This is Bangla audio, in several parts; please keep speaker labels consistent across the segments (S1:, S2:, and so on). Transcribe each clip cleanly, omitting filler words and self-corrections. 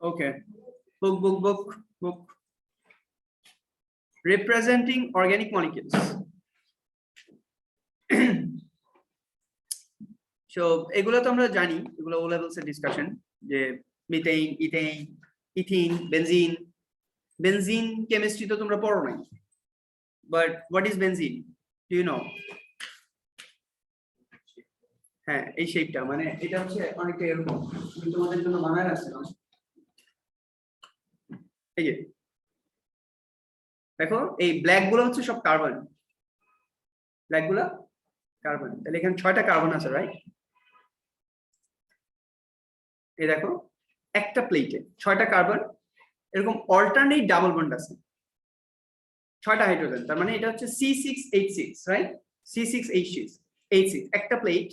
S1: Okay. Book. Representing organic molecules. So এগুলো তো আমরা জানি, এগুলো ও লেভেলস এর ডিসকাশন, যে methane, ethane, ethyne, benzene chemistry তো তোমরা পড়ো নাই, but what is benzene, do you know? হ্যাঁ, এই শেপটা, মানে এটা হচ্ছে অনেকটা এরকম, আমি তোমাদের জন্য বানায় রাখছিলাম। এই যে দেখো, এই ব্ল্যাক গুলো হচ্ছে সব কার্বন, ব্ল্যাক গুলো কার্বন, তাহলে এখানে 6টা কার্বন আছে, রাইট? এই দেখো, একটা প্লেটে 6টা কার্বন, এরকম অল্টারনেট ডাবল বন্ড আছে, 6টা হাইড্রোজেন, তার মানে এটা হচ্ছে C6H6, রাইট? C6H6 একটা প্লেট।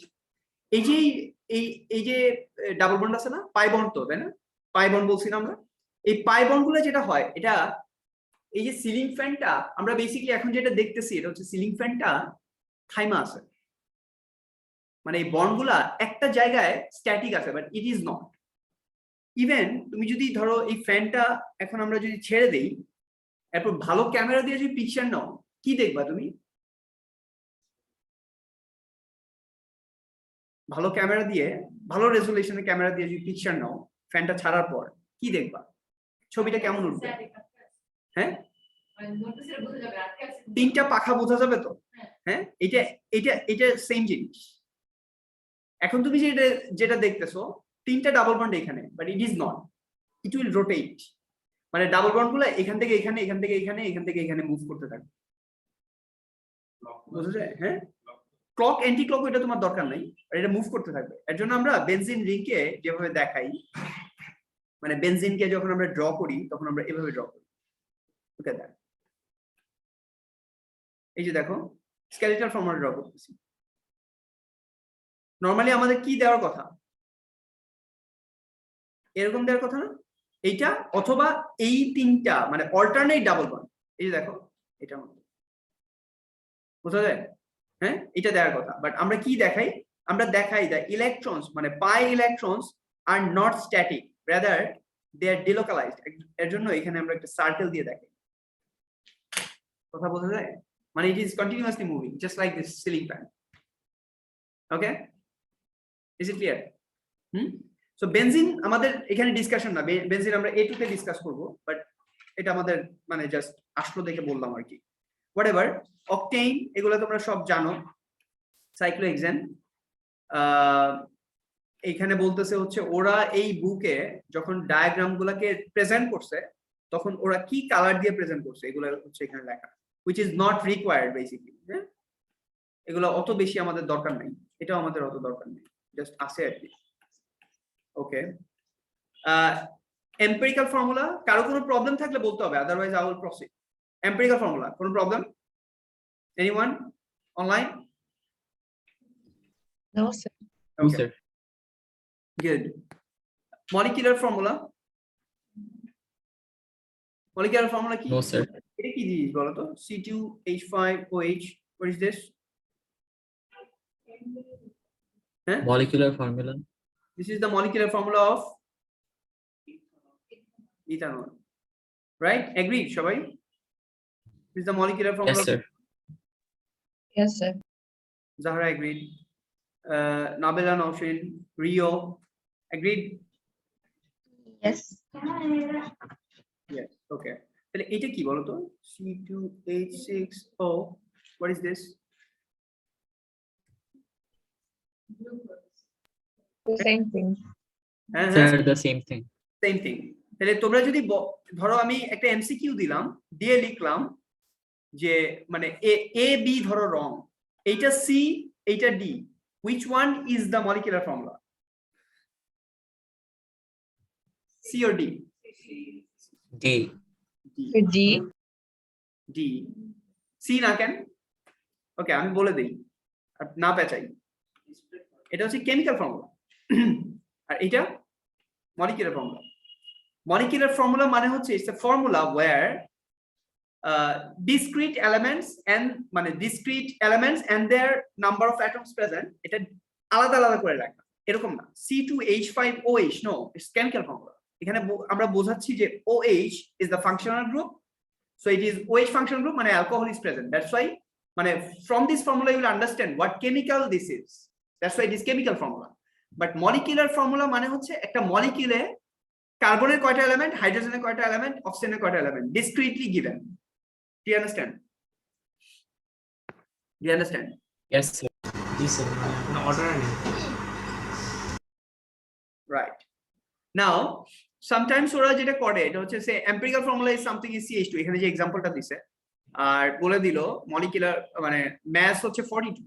S1: এই যে ডাবল বন্ড আছে না, পাই বন্ড তো, তাই না? পাই বন্ড বলছি না আমরা। এই পাই বন্ড গুলো যেটা হয়, এটা এই যে সিলিং ফ্যানটা আমরা বেসিক্যালি এখন যেটা দেখতেছি, এটা হচ্ছে সিলিং ফ্যানটা থাইমা আছে, মানে এই বন্ডগুলা একটা জায়গায় স্ট্যাটিক আছে, but it is not. Even তুমি যদি ধরো এই ফ্যানটা এখন আমরা যদি ছেড়ে দেই, এরপর ভালো ক্যামেরা দিয়ে যদি পিকচার নাও, কি দেখবা তুমি? ভালো ক্যামেরা দিয়ে, ভালো রেজুলেশনের ক্যামেরা দিয়ে যদি পিকচার নাও ফ্যানটা ছাড়ার পর, কি দেখবা? ছবিটা কেমন উঠবে? হ্যাঁ, 3টা পাখা বোঝা যাবে তো? হ্যাঁ, এটা সেম জিনিস। এখন তুমি যেটা দেখতেছো 3টা ডাবল বন্ড এখানে, but it is not, it will rotate, মানে ডাবল বন্ড গুলো এখান থেকে এখানে, এখান থেকে এখানে, এখান থেকে এখানে মুভ করতে থাকবে, বুঝা যায়? হ্যাঁ, ক্লক অ্যান্টি ক্লক এটা তোমার দরকার নাই, এটা মুভ করতে থাকবে। এর জন্য আমরা বেনজিন রিংকে যেভাবে দেখাই, মানে বেনজিনকে যখন আমরা ড্র করি তখন আমরা এভাবে ড্র করি। ওকে, দেখ, এই যে দেখো, স্কেলেটাল ফর্মুলা ড্র করতেছি। নরমালি আমাদের কি দেওয়ার কথা? এরকম দেওয়ার কথা না এইটা, অথবা এই 3টা মানে অল্টারনেট ডাবল বন্ড, এই যে দেখো এটার মধ্যে, বুঝা যায়? হ্যাঁ, এটা দেওয়ার কথা, বাট আমরা কি দেখাই? আমরা দেখাই দ্য ইলেকট্রনস, মানে pi electrons are not static, rather they are delocalised. এর জন্য এখানে আমরা একটা সার্কেল দিয়ে দেখাই। কথা বোঝা যায়? মানে it is continuously moving, just like this ceiling fan. Okay, is it clear? So benzene আমাদের এখানে ডিসকাশন না, বেনজিন আমরা A2 তে ডিসকাস করব, বাট এটা আমাদের মানে জাস্ট আসলো দেখে বললাম আর কি। হোয়াটএভার, অকটেইন এগুলো তোমরা সব জানো, সাইক্লোহেক্সেন। এইখানে বলতেছে হচ্ছে ওরা এই বুকে যখন ডায়াগ্রাম গুলাকে প্রেজেন্ট করছে, তখন ওরা কি কালার দিয়ে প্রেজেন্ট করছে এগুলো হচ্ছে এখানে লেখা, which is not required basically. হ্যাঁ, এগুলো অত বেশি আমাদের দরকার নাই, এটাও আমাদের অত দরকার নেই, জাস্ট আছে আর কি। ওকে, এম্পিরিক্যাল ফর্মুলা, কারো কোনো প্রবলেম থাকলে বলতে হবে, otherwise I will proceed. Empirical formula, কোনো problem? Anyone online?
S2: No, sir.
S1: Okay. Sir. Good. Molecular formula? Molecular formula কি?
S3: No, sir.
S1: এটা কি জিনিস বলো তো? C2H5OH, what is this? হ্যাঁ,
S3: Molecular formula.
S1: this is the molecular formula of ethanol, right? Agreed সবাই? This is the molecular formula.
S3: Yes, sir.
S2: Yes, sir.
S1: Zahra agreed. Nabila, Naushin, Rio agreed.
S2: Yes.
S1: Yes, okay. তাহলে এটা কি বলো তো? C2H6O, what is this?
S2: The same thing.
S1: হ্যাঁ,
S3: Sir, the same thing.
S1: Same thing. তাহলে তোমরা যদি ধরো আমি একটা এমসিকিউ দিলাম, দিয়ে লিখলাম যে মানে এ বি ধরো রং, এইটা সি, এইটা D, which one is the molecular formula? C or D?
S3: D.
S2: D.
S1: D. C না কেন? ওকে, আমি বলে দেই আর না পেঁচাই। এটা হচ্ছে কেমিক্যাল ফর্মুলা, আর এটা মলিকুলার ফর্মুলা। Molecular formula মানে হচ্ছে it's a formula where discrete elements and their number of atoms present, এটা আলাদা আলাদা করে রাখা, এরকম না। C2H5OH, no, it's chemical formula. এখানে আমরা বোঝাচ্ছি যে OH is the functional group, so it is OH functional group মানে alcohol is present, that's why মানে from this formula you will understand what chemical this is, that's why it is chemical formula. But molecular formula মানে হচ্ছে একটা মলিকিউলে কার্বনের কয়টা এলিমেন্ট, হাইড্রোজেনের কয়টা এলিমেন্ট, অক্সিজেনের কয়টা element, discretely given. Do you understand? Do you understand?
S3: Yes, sir.
S4: Yes, sir. No order নেই।
S1: Right. Now, sometimes ওরা যেটা করে এটা হচ্ছে সে empirical formula is something is CH2, এখানে যে এক্সাম্পলটা দিছে আর বলে দিল মলিকুলার মানে mass হচ্ছে 42,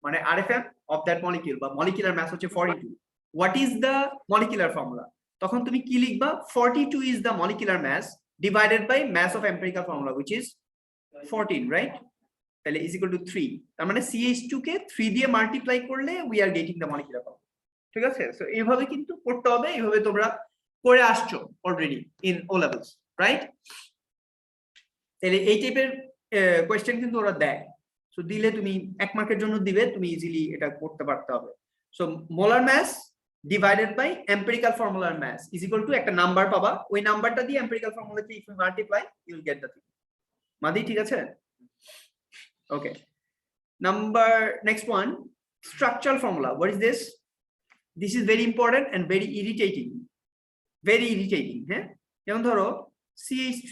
S1: মানে RFM of that molecule বা molecular mass হচ্ছে 42. What is the molecular formula? তখন তুমি কি লিখবা? 42 is the molecular mass divided by mass of empirical formula which is 14, right? তাহলে is equal to 3. তার মানে CH2 কে 3 দিয়ে মাল্টিপ্লাই করলে we are getting the molecular formula. ঠিক আছে? সো এইভাবে কিন্তু করতে হবে, এইভাবে তোমরা করে আসছো already in O levels, right? তাহলে এই টাইপের কোশ্চেন কিন্তু ওরা দেয়, সো দিলে তুমি 1 মার্কের জন্য দিবে, তুমি ইজিলি এটা করতে পারতে হবে। So molar mass divided by empirical ফর্মুলার মাস ইজ ইকুয়াল টু একটা নাম্বার পাবা, ওই নাম্বারটা দিয়ে এম্পিরিক্যাল ফর্মুলাতে if you multiply you will get the thing. মাদি ঠিক আছে? Okay, number next one, structural formula. What is this? This is very important and very irritating, হ্যাঁ? যেমন ধরো CH3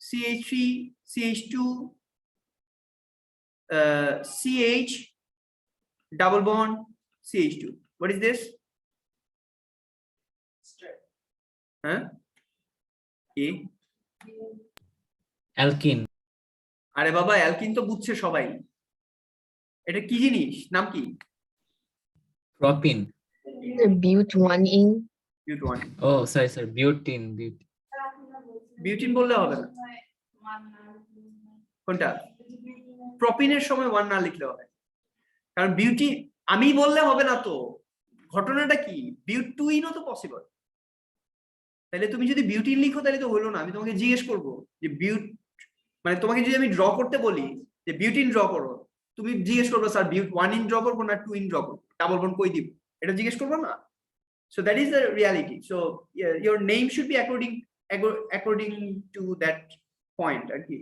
S1: CH3 CH2 CH double bond CH2. What is this? হ্যাঁ কি?
S3: Alkene.
S1: আরে বাবা অ্যালকিন তো বুঝছে সবাই, এটা কি জিনিস, নাম কি?
S3: Propene.
S2: But1
S1: বিউট1।
S3: Oh, sorry, sir. Butene.
S1: Butene বললে হবে না, কোনটা? প্রপিনের সময় 1 না লিখলে হবে, কারণ বিউটি আমি বললে হবে না তো। ঘটনাটা কি, বিউট2ইনও তো পসিবল। তাহলে তুমি যদি বিউটিন লিখো তাহলে তো হলো না, আমি তোমাকে জিজ্ঞেস করবো যে বিউট মানে তোমাকে যদি আমি ড্র করতে বলি যে বিউটিন ড্র করো, তুমি জিজ্ঞেস করবো স্যার বিউট1 ড্র করবো না 2 ড্র করবো, ডাবল বন্ড কই দিব, এটা জিজ্ঞেস করবো না? So that is the reality. So your name should be according to that point. আর কি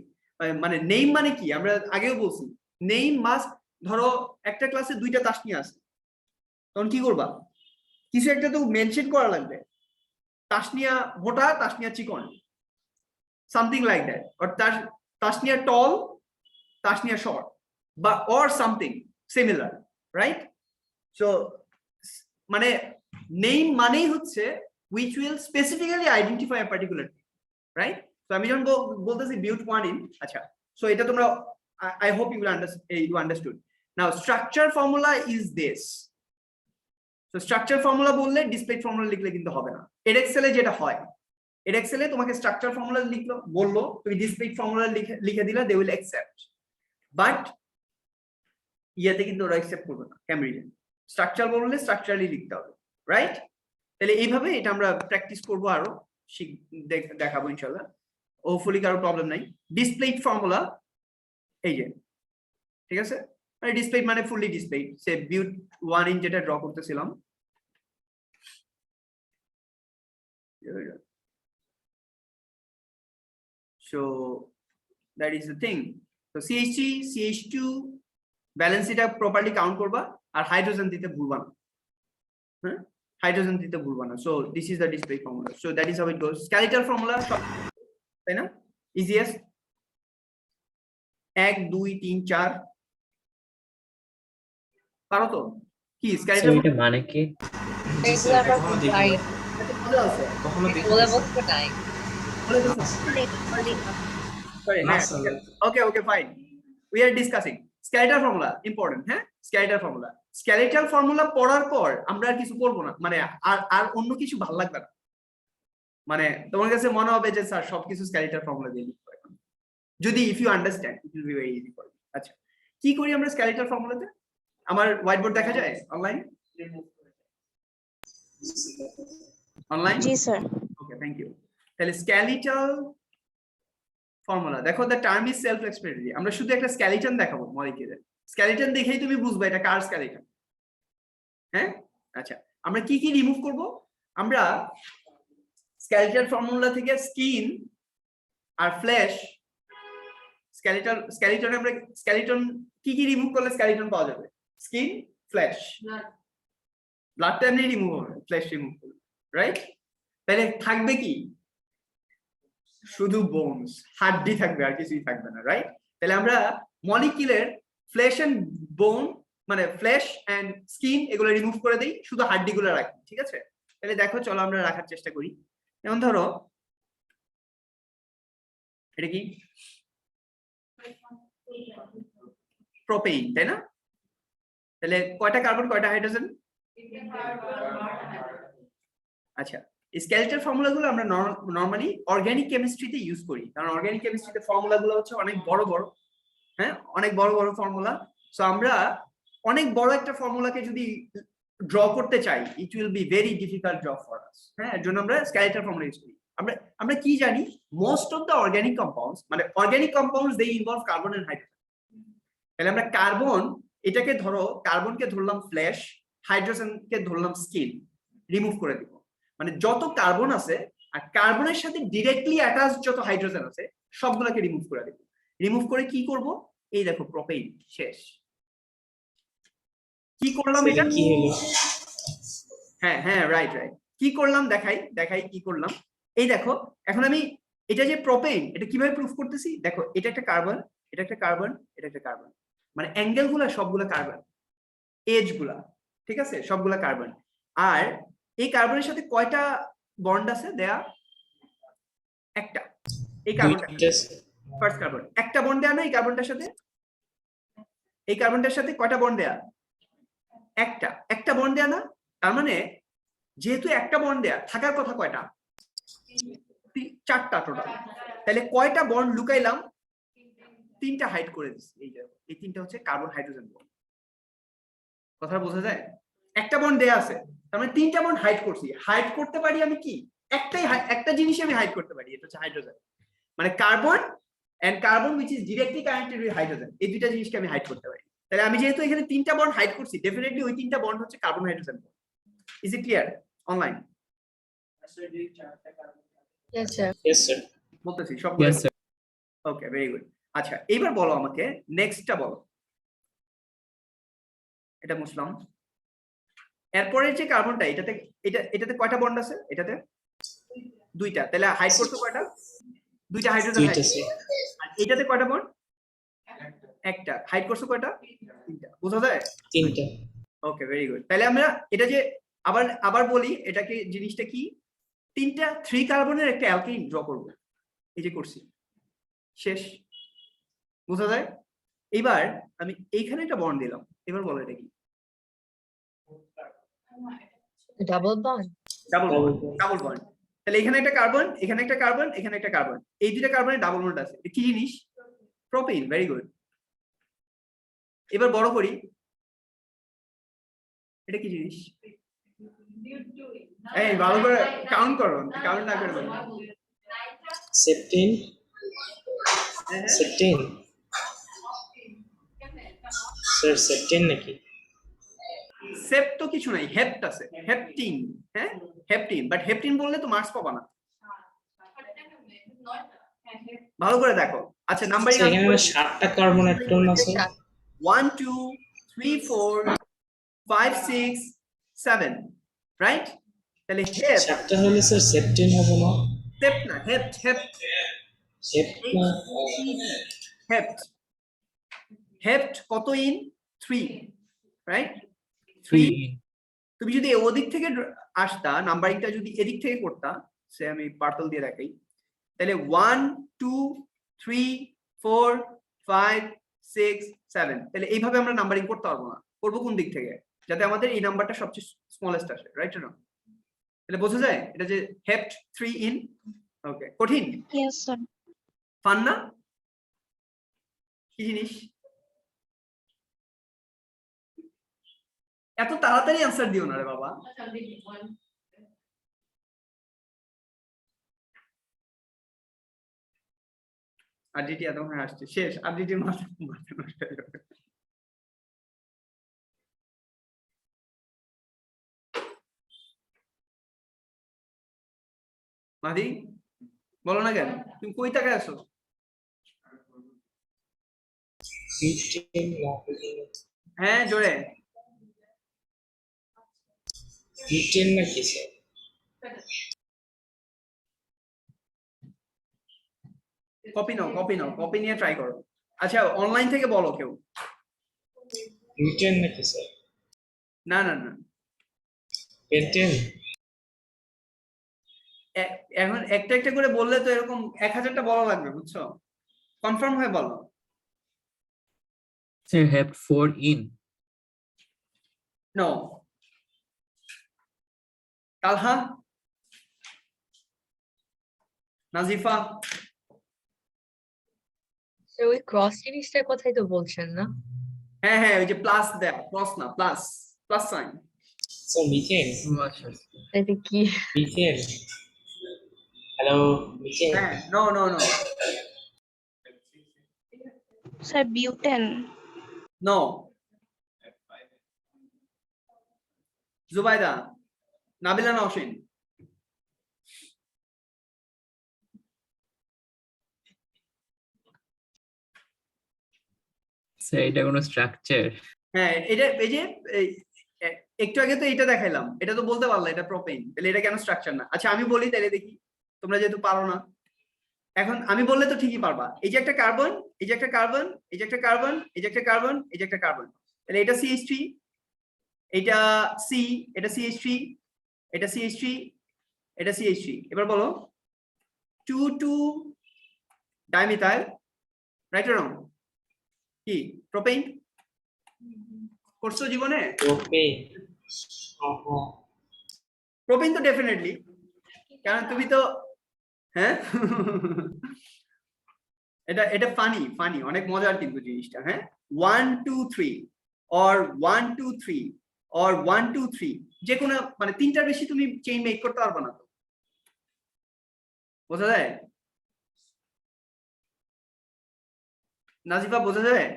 S1: মানে নেম মানে কি, আমরা আগেও বলছি নেম মাস্ট, ধরো একটা ক্লাসে 2টা তাসনিয়া আছে, তখন কি করবা? কিছু একটা তো মেনশন করা লাগবে, তাসনিয়া মোটা, তাসনিয়া চিকন, something like that, or Tasnia tall, Tasnia short, বা or something similar, right? So মানে নেম মানেই হচ্ছে which will specifically identify a particular thing, right? So আমি যখন বলতেছি বিউট1 আচ্ছা, সো এটা তোমরা I hope you will understood. Now structure formula is this. So structure formula বললে ডিসপ্লেট ফর্মুলা লিখলে কিন্তু হবে না। এডএক্সেল এ যেটা হয়, এডএক্সেল এ তোমাকে স্ট্রাকচার ফর্মুলা লিখলো, বললো তুমি ডিসপ্লেট ফর্মুলা লিখে দিলা, they will accept, but ইয়াতে কিন্তু ওরা accept করবে না। ক্যামব্রিজে স্ট্রাকচার বললে স্ট্রাকচারালি লিখতে হবে, রাইট? তাহলে এইভাবে এটা আমরা প্র্যাকটিস করবো, আরো দেখাবো ইনশাআল্লাহ, হোপফুলি কারো প্রবলেম নাই। ডিসপ্লেট ফর্মুলা এই যে, ঠিক আছে? মানে ডিসপ্লেট মানে ফুললি ডিসপ্লেট, সে বিউট1 যেটা ড্র করতেছিলাম, so that is the thing. So CH3 CH2 balance এটা প্রপারলি কাউন্ট করবা, আর হাইড্রোজেন দিতে ভুলবা না, হ্যাঁ? হাইড্রোজেন দিতে ভুলবা না। So this is the display formula, so that is how it goes. Skeletal formula, তাই না? ইজিয়েস্ট 1 2 3 4 পারো তো? কি
S3: So
S1: স্কেলিটাল
S3: এটা মানে কি?
S4: জি স্যার, কখনো দেখিনি। কখনো দেখিনি। না, sir.
S1: Okay, fine. We are discussing skeletal formula, important, হ্যাঁ? Skeletal formula. Skeletal formula পড়ার পর আমরা আর কিছু করবো না, মানে আর অন্য কিছু ভালো লাগবে না, মানে তোমার কাছে মনে হবে যে স্যার সবকিছু skeletal formula দিয়ে লিখতে হয়। যদি if you understand, it will be very easy for you. আচ্ছা, কি করি আমরা skeletal formulaতে? আমার হোয়াইট বোর্ড দেখা যায় online? Online?
S2: G sir.
S1: Okay, thank you. তাহলে skeletal ফর্মুলা দেখো, the term is self explanatory. আমরা শুধু একটা স্কেলিটন দেখাবো মলিকিউলের, স্কেলিটন দেখেই তুমি বুঝবে এটা কার স্কেলিটন, হ্যাঁ? আচ্ছা, আমরা কি কি রিমুভ করব? আমরা স্কেলেটাল ফর্মুলা থেকে স্কিন আর ফ্ল্যাশ স্কেলিটন আমরা স্কেলিটন কি কি রিমুভ করলে স্কেলিটন পাওয়া যাবে? স্কিন, ফ্ল্যাশ, ব্লাডটা এমনি রিমুভ হবে, ফ্ল্যাশ রিমুভ করলে, রাইট? তাহলে থাকবে কি? শুধু বোনস, হাড্ডি থাকবে, আর কিছুই থাকবে না, রাইট? তাহলে আমরা মলিকিউলের ফ্ল্যাশ এন্ড বোন মানে ফ্ল্যাশ এন্ড স্কিন এগুলো রিমুভ করে দেই, শুধু হাড্ডিগুলো রাখি, ঠিক আছে? তাহলে দেখো, চলো আমরা রাখার চেষ্টা করি। যেমন ধরো এটা কি প্রোপেইন, তাই না? তাহলে কয়টা কার্বন, কয়টা হাইড্রোজেন? আচ্ছা, স্কেলেটাল ফর্মুলাগুলো আমরা নরমালি অর্গানিক কেমিস্ট্রিতে ইউজ করি, কারণ অর্গানিক কেমিস্ট্রিতে ফর্মুলাগুলো হচ্ছে অনেক বড় বড়, হ্যাঁ, অনেক বড় বড় ফর্মুলা। সো আমরা অনেক বড় একটা ফর্মুলাকে যদি ড্র করতে চাই, it will be very difficult job for us, হ্যাঁ, এর জন্য আমরা স্কেলেটাল ফর্মুলা ইউজ করি। আমরা কি জানি, most of the organic compounds, মানে organic compounds they involve carbon and hydrogen. তাহলে আমরা কার্বন, এটাকে ধরো, কার্বনকে ধরলাম ফ্ল্যাশ, হাইড্রোজেনকে ধরলাম স্কিন, রিমুভ করে দিব। মানে যত কার্বন আছে আর কার্বনের সাথে ডিরেক্টলি অ্যাটাচ যত হাইড্রোজেন আছে সবগুলোকে রিমুভ করে দিব। রিমুভ করে কি করব? এই দেখো প্রোপেইন শেষ। কি করলাম এটা?
S4: কি হলো?
S1: হ্যাঁ হ্যাঁ, রাইট রাইট। কি করলাম দেখাই কি করলাম। এই দেখো, এখন আমি এটা যে প্রোপেইন, এটা কিভাবে প্রুফ করতেছি? দেখো, এটা একটা কার্বন, এটা একটা কার্বন, এটা একটা কার্বন, মানে অ্যাঙ্গেল গুলা সবগুলা কার্বন, এজ গুলা, ঠিক আছে, সবগুলা কার্বন। আর এই কার্বনের সাথে কয়টা বন্ড আছে দেয়া? একটা। এই কার্বনটা ফার্স্ট কার্বন, একটা বন্ড দেয়া না এই কার্বনটার সাথে? এই কার্বনটার সাথে কয়টা বন্ড দেয়া? একটা বন্ড দেয়া না? তার মানে যেহেতু একটা বন্ড দেয়া, থাকার কথা কয়টা? চারটা টোটাল। তাহলে কয়টা বন্ড লুকাইলাম? তিনটা হাইড করে দিচ্ছি। এই তিনটা হচ্ছে কার্বন হাইড্রোজেন বন্ড। কথা বোঝা যায়? একটা বন্ড দেয়া আছে, তার মানে তিনটা বন্ড হাইড করছি। হাইড করতে পারি আমি কি? একটা জিনিসই আমি হাইড করতে পারি, এটা হচ্ছে হাইড্রোজেন। মানে carbon and carbon which is directly connected with hydrogen, এই দুইটা জিনিসকে আমি হাইড করতে পারি। তাহলে আমি যেহেতু এখানে তিনটা বন্ড হাইড করছি, ডেফিনেটলি ওই তিনটা বন্ড হচ্ছে carbon hydrogen bond. Is it clear? Online?
S2: Yes, sir.
S4: Yes, sir.
S1: বলতেছি সব।
S3: Yes, sir.
S1: ওকে, ভেরি গুড। আচ্ছা, এইবার বলো আমাকে নেক্সটটা বলো। এটা মুছলাম। এরপরের যে কার্বনটা, এটাতে কয়টা বন্ড আছে? এটাতে দুইটা। তাহলে হাইড করছো কয়টা? দুইটা হাইড্রোজেন। আর এটাতে কয়টা বন্ড? একটা। হাইড করছো কয়টা? তিনটা। বোঝা যায়?
S4: তিনটা।
S1: ওকে, ভেরি গুড। তাহলে আমরা এটা যে আবার বলি, এটাকে জিনিসটা কি? তিনটা 3 কার্বনের একটা অ্যালকিন ড্র করব। এই যে করছি, শেষ। বোঝা যায়? এবার আমি এইখানে একটা বন্ড দিলাম। এবার বলো এটা কি?
S2: Double bond.
S1: Double bond. তাহলে এখানে একটা কার্বন, এখানে একটা কার্বন, এখানে একটা কার্বন, এই দুইটা কার্বনের ডাবল বন্ড আছে। এটা কি জিনিস? প্রোপেন। Very good. এবার বড় করি, এটা কি জিনিস? এই ভালো করে কাউন্ট করো, কাউন্ট না করে বলো।
S4: সেপটিন। সেপটিন স্যার, সেপটিন নাকি?
S1: সেপ তো কিছু নাই, হেপ্ট আছে, হেপটিন। হ্যাঁ, হেপটিন। বাট হেপটিন বললে তো মার্কস পাবা না। ভালো করে দেখো। আচ্ছা, নাম্বারিং
S4: এখানে 7টা কার্বন অ্যাটম আছে।
S1: 1 2 3 4 5 6 7, রাইট? তাহলে হেপ
S4: 7টা হলে স্যার সেপটিন হবে না?
S1: সেপ না, হেপ্ট। হেপ্ট হেপ্ট কত ইন? 3, রাইট? 3। তুমি যদি ওদিক থেকে আসতা, নাম্বারিংটা যদি এদিক থেকে করতা, সে আমি পার্টল দিয়ে দেখাই, তাহলে 1 2 3 4 5 6 7। তাহলে এইভাবে আমরা নাম্বারিং করতে পারবো না। করবো কোন দিক থেকে? যাতে আমাদের এই নাম্বারটা সবচেয়ে স্মলেস্ট আসে, রাইট না? তাহলে বোঝা যায় এটা যে হেপ্ট 3 ইন। ওকে, কঠিন?
S5: Yes, sir.
S1: ফান না? কি জিনিস? এত তাড়াতাড়ি অ্যান্সার দিও না রে বাবা। আরডিটি এত হয়ে আসছে, শেষ। আরডিটির মাথা নষ্ট হয়ে যাবে। মাদি বলো না কেন, তুমি কই তাকায় আছো?
S4: বিটেন না
S1: হ্যাঁ জোরে।
S4: বিটেন নাকি স্যার?
S1: কপি নাও, কপি নাও, কপি নিয়ে ট্রাই করো। আচ্ছা অনলাইন থেকে বলো কেউ।
S4: বিটেন নাকি স্যার?
S1: না না না,
S4: পেন্টেন?
S1: এখন একটা একটা করে বললে তো এরকম 1000টা বলা লাগবে, বুঝছো? কনফার্ম হয়ে বলো।
S3: Sir, have 4 in.
S1: No. Talha, Nazifa,
S2: sir ওই ক্রস জিনিসটার কথাই তো বলছেন না?
S1: হ্যাঁ হ্যাঁ ওই যে প্লাস দেয়, প্লাস না plus, plus sign.
S4: Sir methane?
S2: এটা কি?
S4: মিথেন? Hello methane?
S1: হ্যাঁ no no no
S5: sir butane.
S1: No. Zubaida, Nabila Nowshin.
S3: Sir, এটা কোনো স্ট্রাকচার?
S1: হ্যাঁ এটা এই যে একটু আগে তো এটা দেখাইলাম, এটা তো বলতে পারলা এটা প্রোপেন, তাহলে এটা কেন স্ট্রাকচার না? আচ্ছা আমি বলি তাহলে দেখি, তোমরা যেহেতু পারো না। এখন আমি বললে তো ঠিকই পারবা। এই যে একটা কার্বন, এই যে একটা কার্বন, এই যে একটা কার্বন, এই যে একটা কার্বন, এই যে একটা কার্বন, তাহলে এটা CH3, এটা C, এটা CH3, এটা CH3, এটা CH3। এবার বলো 2 ডাইমিথাইল, রাইট অর রং? কি প্রোপেন করছো জীবনে?
S4: ওকে। হ্যাঁ
S1: প্রোপেন তো ডেফিনেটলি, কারণ তুমি তো হ্যাঁ এটা এটা ফানি ফানি অনেক মজার কিন্তু জিনিসটা। হ্যাঁ 1 2 3 অর 1 2 3 অর 1 2 3, যে কোনো মানে তিনটার বেশি তুমি চেইন মেক করতে পারবে না তো, বোঝা যায়? নাজিফা বোঝা যায়?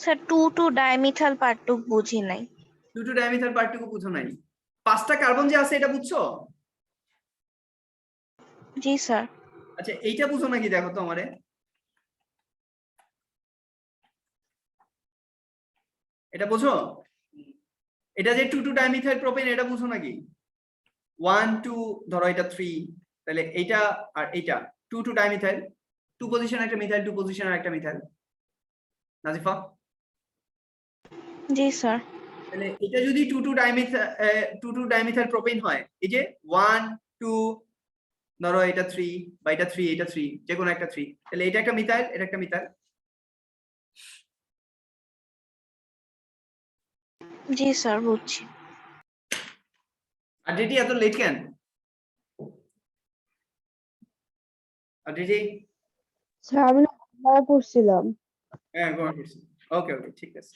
S5: স্যার 2 ডাইমিথাইল পার্টটুক বুঝি নাই।
S1: 2 ডাইমিথাইল পার্টটুকু বুঝো নাই? 5টা কার্বন যে আছে এটা বুঝছো?
S5: জি স্যার।
S1: আচ্ছা এইটা বুঝো নাকি দেখো তো আমারে, এটা বুঝো? এটা যে 2 ডাইমিথাইল প্রোপেন এটা বুঝো নাকি? 1 2 ধরো এটা 3, তাহলে এইটা আর এইটা 2 ডাইমিথাইল, 2 পজিশন একটা মিথাইল, 2 পজিশন আর একটা মিথাইল। নাজিফা
S5: জি স্যার।
S1: তাহলে এটা যদি 2 ডাইমিথাইল প্রোপেন হয়, এই যে 1 2 ধরো এটা 3 বা এটা 3 এটা 3, যে কোনো একটা 3, তাহলে এটা একটা মিথাইল, এটা একটা মিথাইল।
S5: জি স্যার বুঝছি।
S1: আর যেটি এত লেট কেন? আর যেটি
S6: স্যার আমি না পড়ছিলাম।
S1: হ্যাঁ গ্রহণ করছি। ওকে ওকে ঠিক আছে।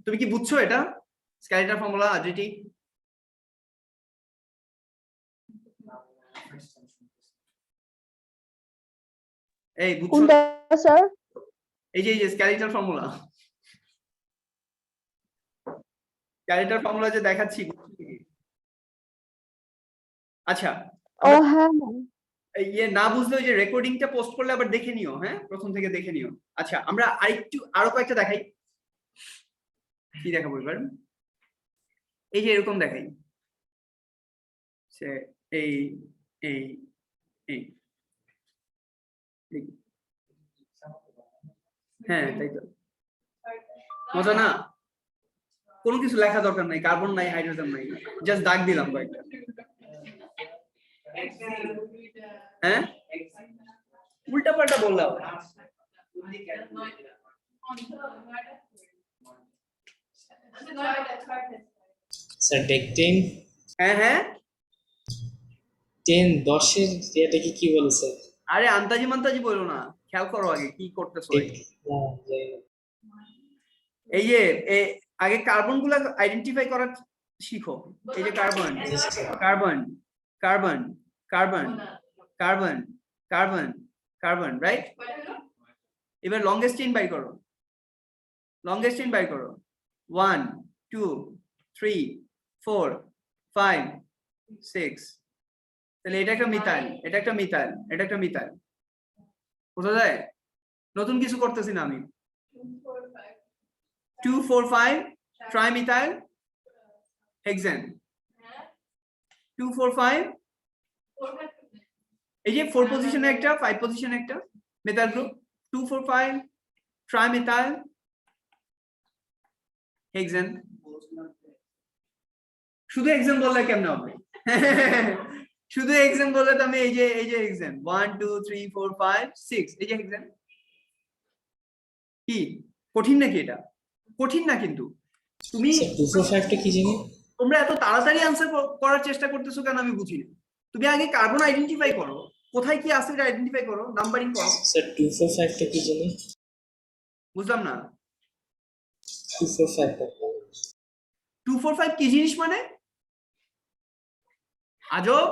S1: তুমি কি বুঝছো এটা স্ক্যালিটার ফর্মুলা আর যেটি? এই বুঝছো?
S6: কোনটা স্যার?
S1: এই যে স্ক্যালিটার ফর্মুলা, স্ক্যালিটার ফর্মুলা যে দেখাচ্ছি, বুঝছো কি? আচ্ছা
S6: ও হ্যাঁ হ্যাঁ।
S1: ইয়ে না বুঝলে ওই যে রেকর্ডিংটা পোস্ট করলে আবার দেখে নিও, হ্যাঁ প্রথম থেকে দেখে নিও। আচ্ছা আমরা আরো কয়েকটা দেখাই। কি দেখাবো এবার? এই যে এরকম দেখাই, সে এই এই এই এই। হ্যাঁ তাই তো, মজা না? কোনো কিছু লেখা দরকার নাই, কার্বন নাই, হাইড্রোজেন নাই, জাস্ট দাগ দিলাম কয়েকটা। হ্যাঁ উল্টা পাল্টা বললাম।
S4: স্যার ডেকটেন?
S1: হ্যাঁ হ্যাঁ
S4: 10 10-এর এটাকে কি বলে স্যার?
S1: আরে আন্তাজি মান্তাজি বলো না, খেয়াল করো আগে কি করতেছো। এই যে আগে কার্বন গুলা আইডেন্টিফাই করা শিখো। এই যে carbon carbon carbon carbon carbon carbon carbon, right? এবার লংগেস্ট চেইন বাই করো, লংগেস্ট চেইন বাই করো। 1 2 3 4 5 6 তাহলে এটা একটা মিথাইল, এটা একটা মিথাইল, এটা একটা মিথাইল। বোঝা যায়? নতুন কিছু করতেছি না আমি। 2 4 5 ট্রাইমিথাইল হেক্সেন। 2 4 5 এই যে 4 পজিশনে একটা 5 পজিশনে একটা মেথাইল গ্রুপ। 2 4 5 trimethyl hexane. শুধু হেক্সেন বললে কেমনে হবে? শুধু হেক্সেন বললে তো আমি এই যে হেক্সেন 1 2 3 4 5 6 এই যে হেক্সেন। কি কঠিন নাকি এটা? কঠিন না কিন্তু তুমি
S4: স্যার 245 টা কি জানি?
S1: তোমরা এত তাড়াতাড়ি আনসার করার চেষ্টা করতেছো কেন আমি বুঝি না। তুমি আগে কার্বন আইডেন্টিফাই করো, কোথায় কি আছে এটা আইডেন্টিফাই করো, নাম্বারিং করো।
S4: স্যার 245 টা কি জানি?
S1: বুঝলাম না।
S4: 245 টা
S1: 245 কি জিনিস মানে? আজব।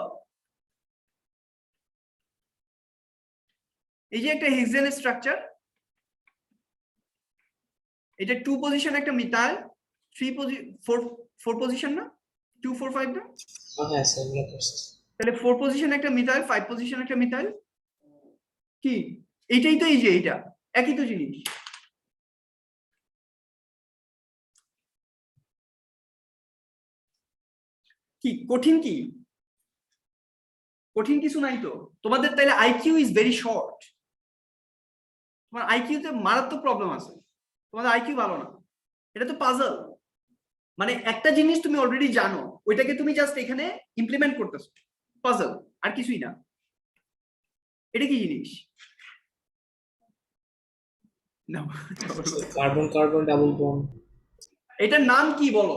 S1: এই যে একটা হেক্সেনের স্ট্রাকচার, এটা 2 পজিশন একটা মিথাইল, 3 পজিশন 4 পজিশন না 2 4 5 না?
S4: হ্যাঁ স্যার মনে করছি।
S1: তাহলে 4 পজিশন একটা মিথাইল, 5 পজিশন একটা মিথাইল। কি এইটাই তো, এই যে এইটা একই তো জিনিস। কি কঠিন? কি কঠিন কিছু নাই তো তোমাদের। তাহলে আইকিউ ইজ ভেরি শর্ট। তোমার আইকিউতে মারাত্মক প্রবলেম আছে, তোমাদের আইকিউ ভালো না। এটা তো পাজল, মানে একটা জিনিস তুমি অলরেডি জানো, ওইটাকে তুমি জাস্ট এখানে ইমপ্লিমেন্ট করতেছো, পাজল আর কিছুই না। এটা কি জিনিস? না,
S4: কার্বন কার্বন ডাবল বন্ড।
S1: এটার নাম কি বলো?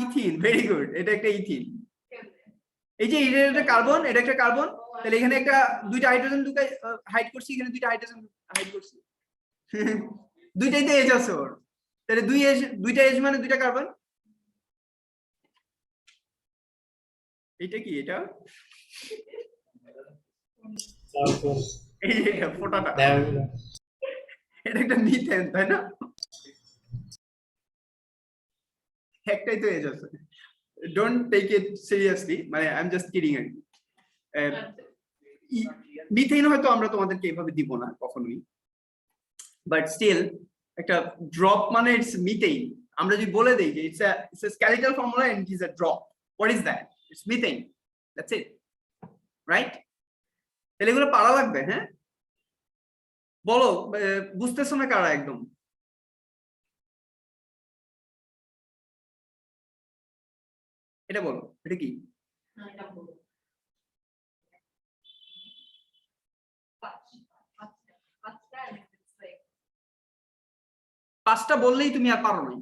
S1: ইথিন। ভেরি গুড, এটা একটা ইথিন। এই যে এটা একটা কার্বন, এটা একটা কার্বন, তাহলে এখানে একটা দুইটা হাইড্রোজেন ঢুকে হাইড করছি, এখানে দুইটা হাইড্রোজেন হাইড করছি। দুইটাই তো এজ আছে ওর, তাহলে দুইটা এজ মানে দুইটা কার্বন। এটা কি? এটা
S4: কার্বন
S1: এই যে এটা ফোটাটা,
S4: ডায়াগোনাল।
S1: এটা একটা মিথেন, তাই না? একটাই তো এজ আছে। ডোন্ট টেক ইট সিরিয়াসলি, মানে আই এম জাস্ট কিডিং আর কি। মিথেন হয়তো আমরা তোমাদেরকে এভাবে দিব না কখনোই, বাট স্টিল একটা ড্রপ মানে ইটস মিথেন। আমরা যদি বলে দেই যে it's a skeletal formula and it is a drop, what is that? It's methane, that's it, right? তাহলে এগুলো পারা লাগবে। হ্যাঁ বলো, বুঝতেছো না কারা একদম? এটা বলো, এটা কি? পাঁচটা বললেই তুমি আর পারো নাই।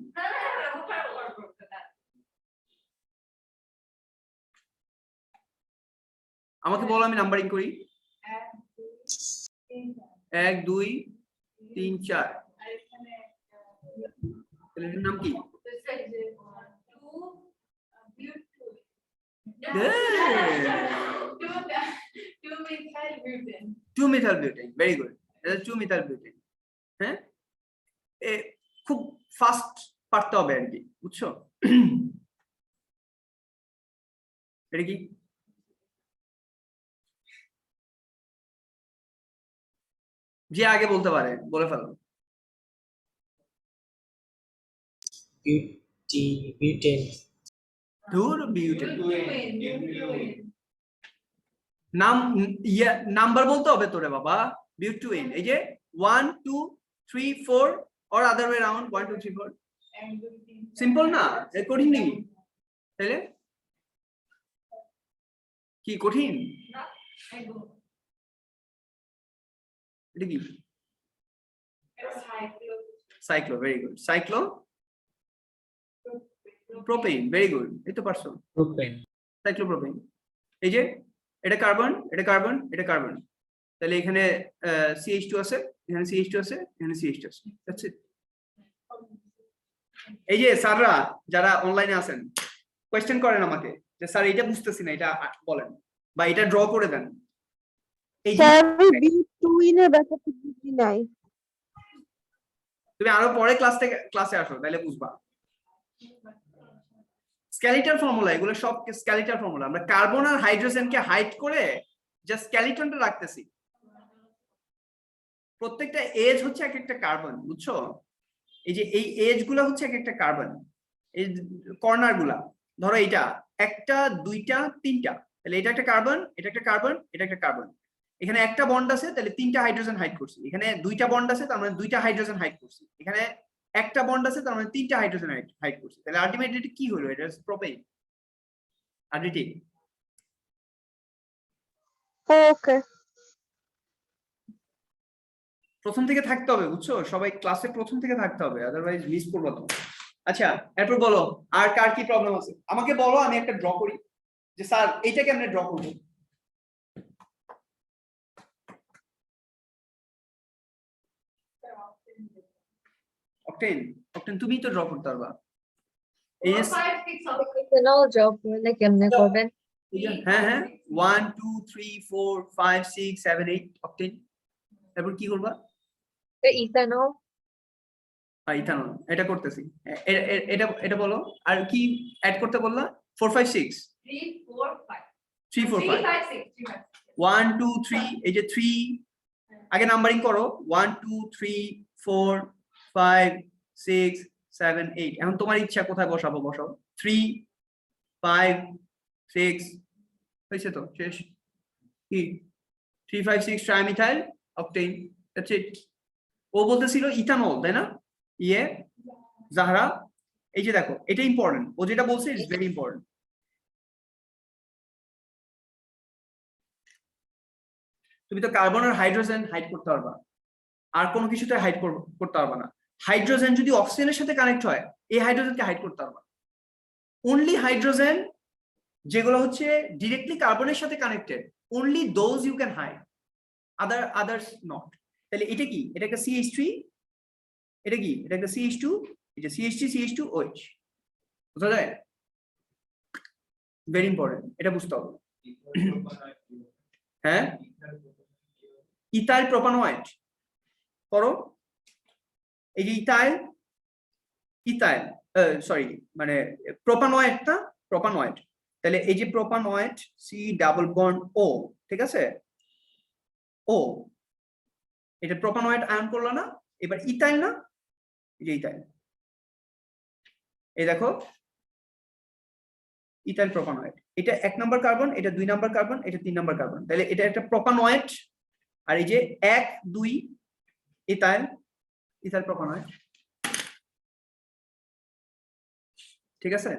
S1: আমাকে বলো, আমি নাম্বারিং করি। 1 2 3 4। তাহলে এটার নাম কি? Two methyl butane. Very good, এটা 2 মিথাইল বিউটেন। হ্যাঁ, খুব ফাস্ট পারতে হবে আর কি, বুঝছো? এটা কি? যে আগে বলতে পারে বলে ফেলো।
S4: বিউটেন।
S1: ধুর, বিউটেন। নাম নাম্বার বলতে হবে তোরে বাবা। বিউটেন, এই যে 1 2 3 4 or other way around, 1 2 3 4। Simple না, কঠিন নাকি? তাহলে কি কঠিন? এটা কি? Cyclo. Very good, cyclo propane. Very good, এই তো পারছো।
S3: প্রোপেন।
S1: সাইক্লোপ্রোপেন। এই যে এটা কার্বন, এটা কার্বন, এটা কার্বন, তাহলে এখানে CH2 আছে, এখানে CH2 আছে, এখানে CH2 আছে। That's it. এই যে স্যাররা যারা অনলাইনে আছেন, কোয়েশ্চেন করেন আমাকে যে স্যার এটা বুঝতেছি না, এটা বলেন বা এটা ড্র করে দেন। এই যে
S6: স্যার আমি বিটুইনের ব্যাপারটা বুঝি নাই।
S1: তুমি আরো পরে ক্লাসে আসো তাহলে বুঝবা। স্কেলিটাল ফর্মুলা, এগুলো সব স্কেলিটাল ফর্মুলা। আমরা কার্বন আর হাইড্রোজেনকে হাইড করে জাস্ট স্কেলিটনটা রাখতেছি। প্রত্যেকটা এজ হচ্ছে এক একটা কার্বন, বুঝছো? এই যে এই এজ গুলা হচ্ছে এক একটা কার্বন, এই কর্নার গুলা। ধরো এটা একটা, দুইটা, তিনটা, তাহলে এটা একটা কার্বন, এটা একটা কার্বন, এটা একটা কার্বন। এখানে একটা বন্ড আছে, তাহলে তিনটা হাইড্রোজেন হাইড করছি। এখানে দুইটা বন্ড আছে, তার মানে দুইটা হাইড্রোজেন হাইড করছি। এখানে একটা বন্ড আছে, তার মানে তিনটা হাইড্রোজেন হাইড করছি। তাহলে আলটিমেটলি এটা কি হলো? এটা প্রোপেন। আরডিটি।
S6: ওকে।
S1: প্রথম থেকে থাকতে হবে, বুঝছো? সবাই ক্লাসে প্রথম থেকে থাকতে হবে, আদারওয়াইজ মিস করবো তো। আচ্ছা, এরপর বলো আর কার কি প্রবলেম আছে আমাকে বলো, আমি একটা ড্র করি যে স্যার এইটাকে আমরা ড্র করবো। অক্টেন, অক্টেন তুমি তো ড্র করতে পারবা। এই যে
S2: ইথানল জব করলে কেমনে করবেন?
S1: হ্যাঁ হ্যাঁ 1 2 3 4 5 6 7 8 অক্টেন। তারপর কি করবা?
S2: ইথানল
S1: ইথানল, এটা করতেছি। এটা এটা বলো আর কি অ্যাড করতে বললা? 4 5 6
S7: 3 4 5
S1: 3 4 5
S7: 5 6
S1: 1 2 3, এই যে 3 আগে নাম্বারিং করো, 1 2 3 4 5 6 7 8। এখন তোমার ইচ্ছা কোথায় বসাবো বসাও। 3 5 6 হয়েছে তো, শেষ। কি 3 5 6 ট্রাইমিথাইল অক্টেন, দ্যাটস ইট। ও বলতেছিল ইথানল, তাই না? ইয়ে জাহরা, এই যে দেখো এটা ইম্পর্টেন্ট, ও যেটা বলছে ইটস ভেরি ইম্পর্টেন্ট। তুমি তো কার্বন আর হাইড্রোজেন হাইড করতে পারবা, আর কোনো কিছুতে হাইড করতে পারবা না। হাইড্রোজেন যদি অক্সিজেনের সাথে কানেক্ট হয়, এই হাইড্রোজেনকে হাইড করতে পারবা। অনলি হাইড্রোজেন যেগুলো হচ্ছে ডিরেক্টলি কার্বনের সাথে connected, only those you can hide, others not. তাহলে এটা কি? এটা একটা CH3, এটা কি? এটা একটা CH2, এটা CH3 CH2OH। বুঝা যায়? ভেরি ইম্পর্টেন্ট, এটা বুঝতে হবে। হ্যাঁ, ইথাইল প্রোপানয়েড করো। এই যে ইথাইল, ইথাইল সরি মানে প্রোপানয়েডটা, প্রোপানয়েড। তাহলে এই যে প্রোপানয়েড সি ডাবল বন্ড ও, ঠিক আছে? ও, এটা প্রোপানয়েড আয়ন করলো না? এবার ইথাইল না, এই যে ইথাইল, এই দেখো ইথাইল প্রোপানয়েড। এটা 1 নাম্বার কার্বন, এটা 2 নাম্বার কার্বন, এটা 3 নাম্বার কার্বন। তাহলে এটা একটা প্রোপানয়েড। আর এই যে 1 2 ইথাইল, ইথাইল প্রোপানয়েড, ঠিক আছে?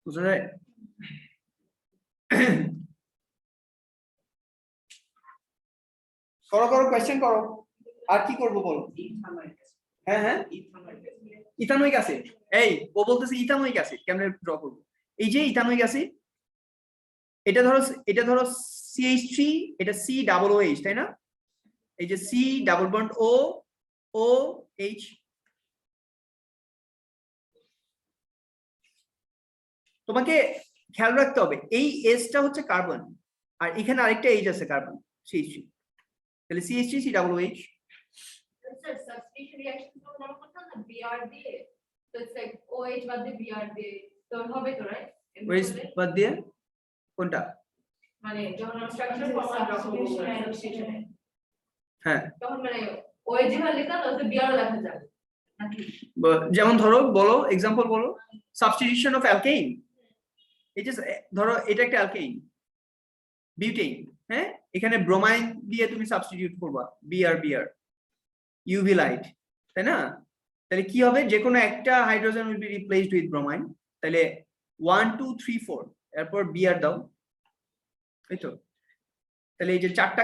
S1: বুঝা যায়? করো করো, কোয়েশ্চেন করো। আর কি করবো বলো? হ্যাঁ হ্যাঁ ইথানোয়িক অ্যাসিড। এই ও বলতেছে ইথানোয়িক অ্যাসিড কেমনে ড্র করবো? এই যে ইথানোয়িক অ্যাসিড, এটা ধরো CH3, এটা COOH, তাই না? এই যে C ডাবল বন্ড OH, তোমাকে খেয়াল রাখতে হবে এই এসটা হচ্ছে কার্বন, আর এখানে আরেকটা এইচ আছে কার্বন CH3, তাহলে CH3 COOH।
S7: Sir, substitution reaction তো মনে করতে না Br দিয়ে, so it's like OH বাদ দিয়ে Br দিয়ে তো হবে তো, রাইট?
S1: ওএইচ বাদ দিয়ে কোনটা?
S7: মানে যখন স্ট্রাকচার ফর্মুলা ড্র করব সাবস্টিটিউশনে,
S1: হ্যাঁ,
S7: তখন মানে OH যেভাবে লিখতাম তাহলে Br লেখা যাবে নাকি?
S1: যেমন ধরো বলো, এক্সাম্পল বলো। সাবস্টিটিউশন অফ অ্যালকেইন, এই যে ধরো এটা একটা অ্যালকেইন বিউটেইন, হ্যাঁ, এখানে ব্রোমাইন দিয়ে তুমি সাবস্টিটিউট করবা, Br UV লাইট, তাই না? তাহলে কি হবে? যে কোনো একটা hydrogen will be replaced with bromine. তাহলে 1 2 3 4 এরপর Br দাও, এই তো। তাহলে এই যে 4টা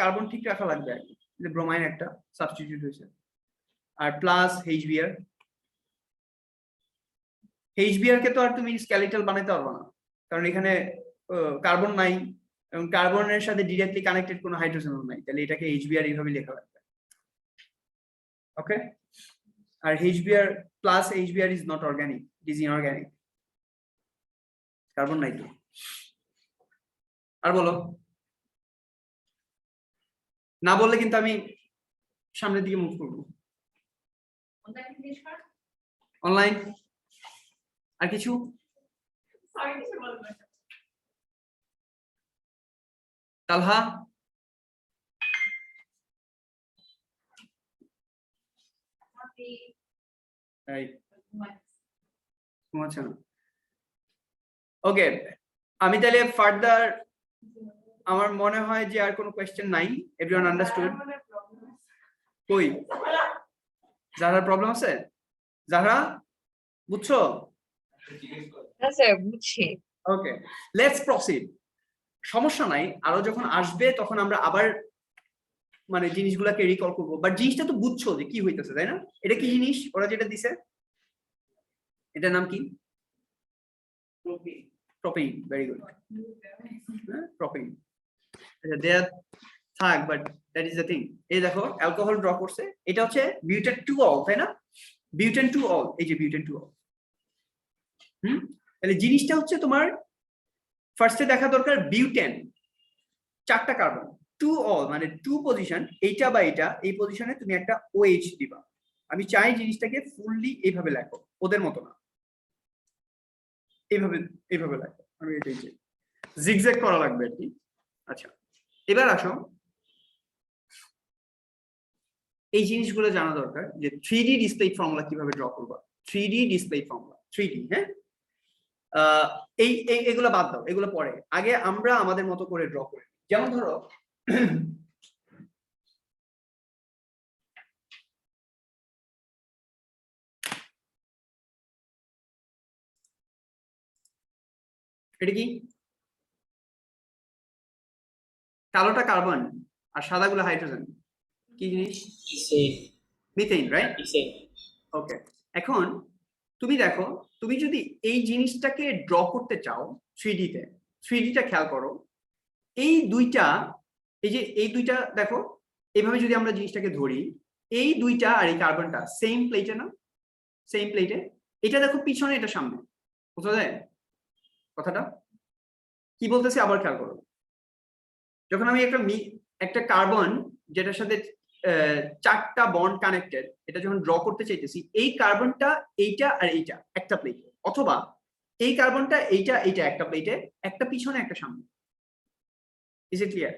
S1: কার্বন ঠিক রাখা লাগবে আর কি, ব্রোমাইন একটা সাবস্টিটিউট হয়েছে, আর প্লাস HBr কে তো আর তুমি স্কেলিটাল বানাইতে পারবে না, কারণ এখানে কার্বন নাই এবং কার্বনের সাথে ডিরেক্টলি কানেক্টেড কোনো হাইড্রোজেনও নাই। তাহলে এটাকে HBr এইভাবে লেখা লাগবে, ওকে? আর HBr is not organic, it is inorganic, carbon নাই তো। আর বলো, না বললে কিন্তু আমি সামনের দিকে মুভ করবো।
S7: অনলাইন ফিনিশ কর
S1: অনলাইন আর কিছু?
S7: সরি কিছু বলবো না
S1: তালহা
S7: আপনি
S1: এই ঘুমাচ্ছে না। ওকে, আমি তাহলে ফার্দার, আমার মনে হয় যে আর কোনো কোয়েশ্চেন নাই। Everyone understood? কই জাহরার প্রবলেম আছে? জাহরা বুঝছো?
S2: হ্যাঁ স্যার বুঝছি।
S1: ওকে, লেটস প্রসিড। সমস্যা নাই, আরো যখন আসবে তখন আমরা আবার মানে জিনিসগুলোকে রিকল করবো, বাট জিনিসটা তো বুঝছো যে কি হইতেছে, তাই না? এটা কি জিনিস ওরা যেটা দিছে? এটার নাম কি? প্রোপেন। Very good, propane. আচ্ছা দেয়ার থাক, but that is the thing. এই দেখো অ্যালকোহল ড্র করছে, এটা হচ্ছে বিউটেন 2-ol, তাই না? বিউটেন 2-ol, এই যে বিউটেন 2-ol। তাহলে জিনিসটা হচ্ছে তোমার ফার্স্টে দেখা দরকার বিউটেন 4টা কার্বন, 2-ol মানে 2 পজিশন, এইটা বা এটা, এই পজিশনে তুমি একটা OH দিবা। আমি চাই জিনিসটাকে ফুললি এইভাবে লেখো, ওদের মতো না, এইভাবে এইভাবে লেখো। আমি এটাই চাই, জিগজ্যাগ করা লাগবে আর কি। আচ্ছা এবার আসো, এই জিনিসগুলো জানা দরকার যে 3D ডিসপ্লে ফর্মুলা কিভাবে ড্র করবা। 3D ডিসপ্লে ফর্মুলা 3D, হ্যাঁ? এই এগুলো বাদ দাও, এগুলো পরে, আগে আমরা আমাদের মতো করে ড্র করি। যেমন ধরো এটা কি? কালোটা কার্বন আর সাদাগুলো হাইড্রোজেন। কি জিনিস? Methane, right? ওকে, এখন তুমি দেখো, তুমি যদি এই জিনিসটাকে ড্র করতে চাও 3D তে, 3D টা খেয়াল করো, এই দুইটা, এই যে এই দুইটা দেখো, এইভাবে যদি আমরা জিনিসটাকে ধরি, এই দুইটা আর এই কার্বনটা সেম প্লেটে না? সেম প্লেটে। এটা দেখো পিছনে, এটা সামনে, বোঝা যায় কথাটা? কি বলতেছি আবার খেয়াল করো। যখন আমি একটা কার্বন যেটার সাথে 4টা বন্ড কানেক্টেড, এটা যখন ড্র করতে চাইতেছি, এই কার্বনটা এইটা আর এইটা একটা প্লেটে, অথবা এই কার্বনটা এইটা এইটা একটা প্লেটে, একটা পিছনে একটা সামনে। Is it clear?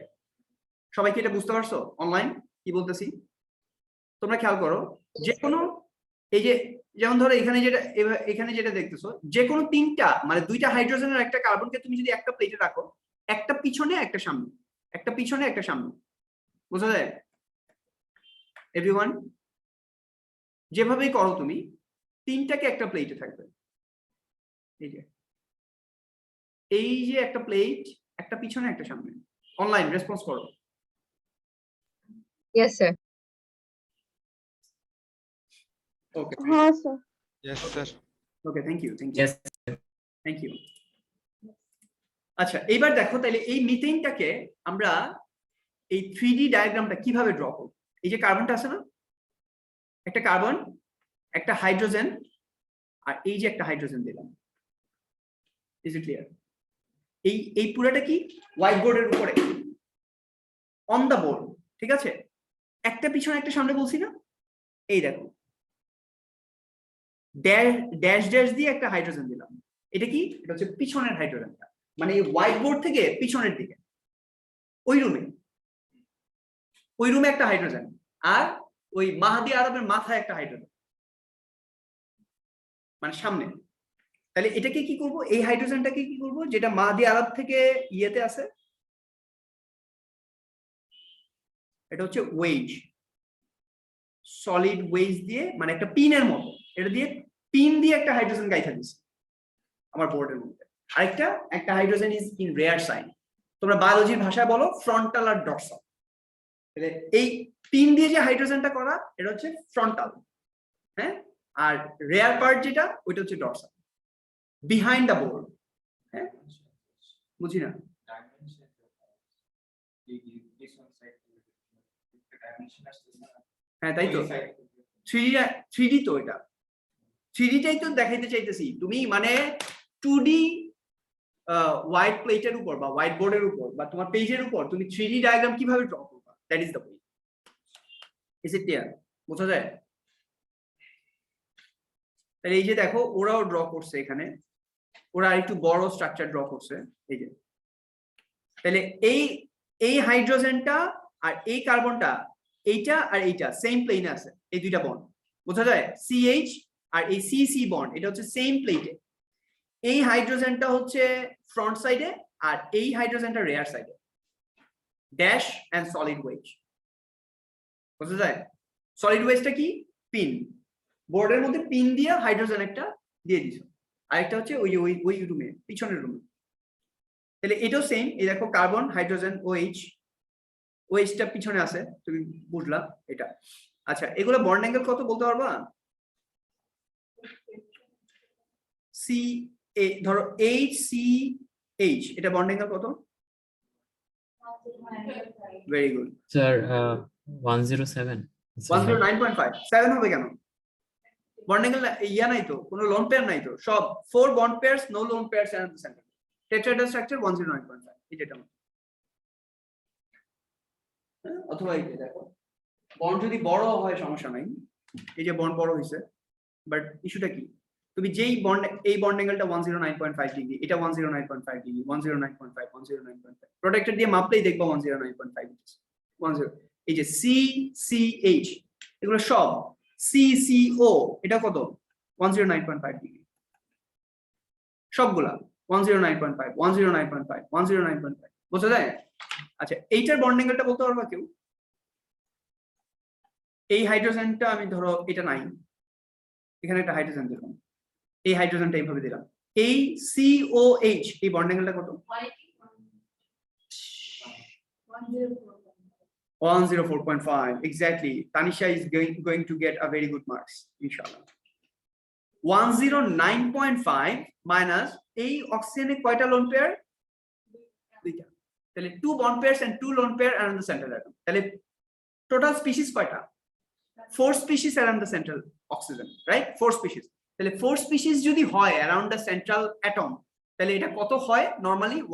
S1: সবাই কি এটা বুঝতে পারছো? অনলাইন কি বলতেছি তোমরা খেয়াল করো, যে কোনো, এই যে যেমন ধরো এখানে যেটা দেখতেছো, যে কোনো 3টা মানে 2টা হাইড্রোজেনের একটা কার্বনকে তুমি যদি একটা প্লেটে রাখো, একটা পিছনে একটা সামনে, একটা পিছনে একটা সামনে, বোঝা যায় এভরিওয়ান? যেভাবেই করো তুমি, 3টাকে একটা প্লেটে থাকবে। এই যে একটা প্লেট, একটা পিছনে একটা সামনে। অনলাইন রেসপন্স করো।
S2: Yes sir.
S1: ওকে,
S6: হ্যাঁ sir.
S8: Yes, sir.
S1: Okay, thank you,
S3: Yes.
S1: Thank you. আচ্ছা এইবার দেখো, তাহলে এই মিথেনটাকে আমরা এই 3D ডায়াগ্রামটা কিভাবে ড্র করব? এই যে কার্বনটা আছে না, একটা কার্বন, একটা হাইড্রোজেন, আর এই যে একটা হাইড্রোজেন দিলাম। Is it clear? এই পুরোটা কি হোয়াইট বোর্ডের উপরে, অন দা বোর্ড, ঠিক আছে? একটা পিছনে একটা সামনে বলছি না? এই দেখো ড্যাশ ড্যাশ দিয়ে একটা হাইড্রোজেন দিলাম। এটা কি? এটা হচ্ছে পিছনের হাইড্রোজেনটা, মানে এই হোয়াইট বোর্ড থেকে পিছনের দিকে, ওই রুমে একটা হাইড্রোজেন, আর ওই মাহাদি আরবের মাথায় একটা হাইড্রোজেন, মানে সামনে। তাহলে এটাকে কি করব? এই হাইড্রোজেনটাকে কি করব যেটা মাহাদি আরব থেকে ইয়েতে আছে? এটা হচ্ছে ওয়েজ, সলিড ওয়েজ দিয়ে, মানে একটা পিনের মতো, এটা দিয়ে পিন দিয়ে একটা হাইড্রোজেন গাইথা দিছি আমার বোর্ডের মধ্যে। আরেকটা একটা hydrogen is in rare sign, তোমরা বায়োলজির ভাষায় বলো ফ্রন্টাল আর ডরসাল। তাহলে এই পিন দিয়ে যে হাইড্রোজেনটা করা, এটা হচ্ছে ফ্রন্টাল, হ্যাঁ? আর রেয়ার পার্ট যেটা, ওইটা হচ্ছে ডরসাল, বিহাইন্ড দ্য বোর্ড। হ্যাঁ, বুঝি না? হ্যাঁ তাই তো, 3D তো, এটা 3Dটাই তো দেখাইতে চাইতেছি। তুমি মানে 2D হোয়াইট প্লেটের উপর বা হোয়াইট বোর্ডের উপর বা তোমার পেজের উপর তুমি 3D ডায়াগ্রাম কিভাবে ড্র করবা, that is the point. Is it clear? বোঝা যায়? তাহলে এই যে দেখো ওরাও ড্র করছে এখানে, ওরা একটু বড় স্ট্রাকচার ড্র করছে এই যে। তাহলে এই হাইড্রোজেনটা আর এই কার্বনটা, এইটা আর এইটা সেম প্লেনে আছে, এই দুইটা বন্ড বোঝা যায়। CH আর এই CC বন্ড এটা হচ্ছে সেম প্লেটে। এই হাইড্রোজেনটা হচ্ছে ফ্রন্ট সাইডে আর এই হাইড্রোজেনটা রেয়ার সাইডে। ড্যাশ এন্ড সলিড ওয়েজ বোঝা যায়। সলিড ওয়েজটা কি? পিন, বোর্ডের মধ্যে পিন দিয়ে হাইড্রোজেন একটা দিয়ে দিছো, আরেকটা হচ্ছে ওই যে ওই রুমে পিছনের রুমে। তাহলে এটাও সেম, এই দেখো কার্বন হাইড্রোজেন OH, OH টা পিছনে আছে, তুমি বুঝলা এটা। আচ্ছা এগুলো বন্ড অ্যাঙ্গেল কত বলতে পারবা? ধরো HCH, এটা বন্ড অ্যাঙ্গেল কত? Very good,
S3: sir 107
S1: 109.5। 7 হবে কেন? বন্ড অ্যাঙ্গেল ইয়া নাই তো, কোনো লোন পেয়ার নাই তো, সব 4 bond pairs, no lone pairs and the centre. Tetrahedral structure 109.5, এটা অথবা এই যে দেখো বন্ড যদি বড় হয় সমস্যা নাই, এই যে বন্ড বড় হয়েছে, বাট ইস্যুটা কি? তুমি যেই বন্ড, এই বন্ড অ্যাঙ্গেলটা 109.5 ডিগ্রি, এটা 109.5 ডিগ্রি, 109.5, 109.5 প্রোটেক্টর দিয়ে মাপলেই দেখবা 109.5। 10 এই যে CCH এগুলো সব, CCO এটা কত? 109.5 ডিগ্রি সবগুলা, 109.5, 109.5, 109.5 বোঝা যায়? আচ্ছা এইটার বন্ড অ্যাঙ্গেলটা বলতে পারবা কেউ? এই হাইড্রোজেনটা আমি ধরো এটা নাই, এখানে একটা হাইড্রোজেন দিলাম, এই হাইড্রোজেনটা এইভাবে দিলাম, এই COH এই বন্ড অ্যাঙ্গেলটা কত? 104.5 exactly. Tanisha is going to get a very good marks inshallah. 109.5 minus এই অক্সিজেনে কয়টা লোন পেয়ার? দুইটা। তাহলে 2 bond pairs and 2 lone pair around the central atom। তাহলে টোটাল স্পিসিস কয়টা? 4 species around the central oxygen, right? 4 species. তাহলে 4 স্পিসিস যদি হয় around the central atom, তাহলে এটা কত হয় নরমালি?